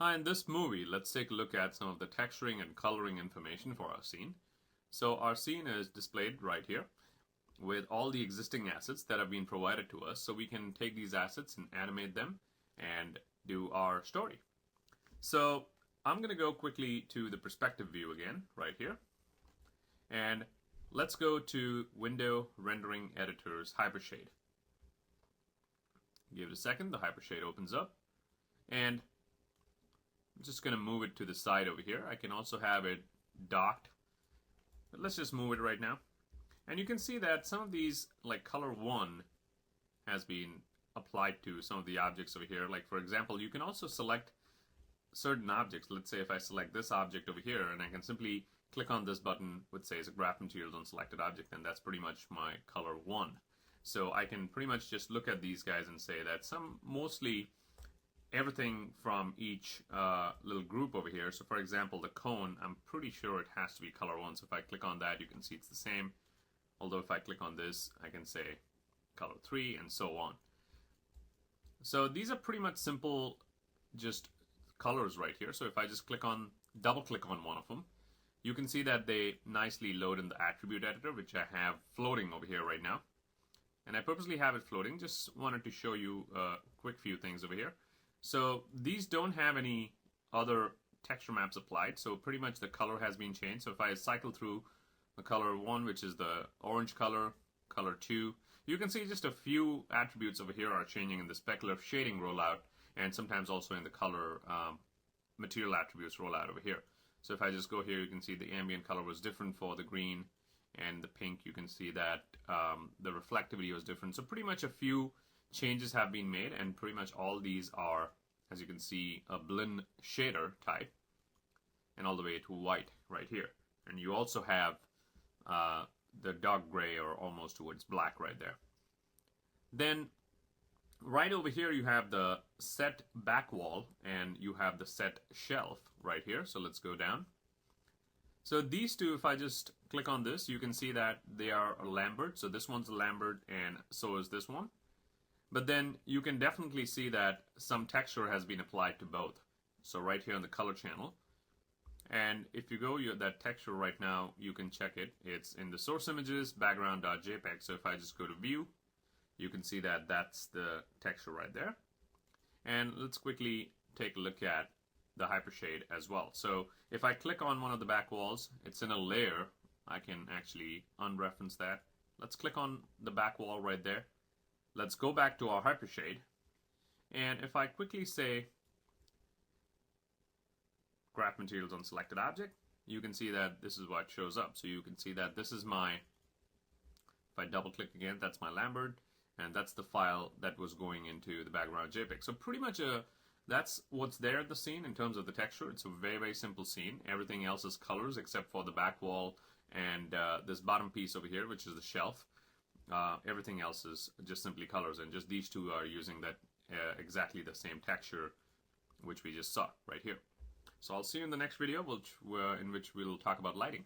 Hi, in this movie, let's take a look at some of the texturing and coloring information for our scene. So our scene is displayed right here with all the existing assets that have been provided to us, so we can take these assets and animate them and do our story. So I'm going to go quickly to the perspective view again, right here. And let's go to Window Rendering Editor's Hypershade. Give it a second, the Hypershade opens up. And I'm just going to move it to the side over here. I can also have it docked, but let's just move it right now. And you can see that some of these, like color 1, has been applied to some of the objects over here. Like for example, you can also select certain objects. Let's say if I select this object over here, and I can simply click on this button which says graph materials on selected object, and that's pretty much my color 1. So I can pretty much just look at these guys and say that mostly everything from each little group over here. So for example, the cone, I'm pretty sure it has to be color 1. So if I click on that, you can see it's the same. Although if I click on this, I can say color 3 and so on. So these are pretty much simple just colors right here. So if I just double click on one of them, you can see that they nicely load in the attribute editor, which I have floating over here right now. And I purposely have it floating, just wanted to show you a quick few things over here. So these don't have any other texture maps applied, so pretty much the color has been changed. So if I cycle through the color 1, which is the orange color, color 2, you can see just a few attributes over here are changing in the specular shading rollout, and sometimes also in the color material attributes rollout over here. So if I just go here, you can see the ambient color was different for the green, and the pink, you can see that the reflectivity was different. So pretty much a few changes have been made, and pretty much all these are, as you can see, a blend shader type, and all the way to white right here. And you also have the dark gray or almost towards black right there. Then right over here you have the set back wall and you have the set shelf right here. So let's go down. So these two, if I just click on this, you can see that they are a Lambert. So this one's a Lambert and so is this one. But then you can definitely see that some texture has been applied to both. So right here on the color channel. And if you go that texture right now, you can check it. It's in the source images, background.jpg. So if I just go to view, you can see that that's the texture right there. And let's quickly take a look at the hypershade as well. So if I click on one of the back walls, it's in a layer. I can actually unreference that. Let's click on the back wall right there. Let's go back to our hypershade. And if I quickly say graph materials on selected object, you can see that this is what shows up. So you can see that this is my, if I double click again, that's my Lambert, and that's the file that was going into the background JPEG. So pretty much that's what's there at the scene in terms of the texture. It's a very, very simple scene. Everything else is colors except for the back wall and this bottom piece over here, which is the shelf. Everything else is just simply colors, and just these two are using that exactly the same texture which we just saw right here. So I'll see you in the next video in which we'll talk about lighting.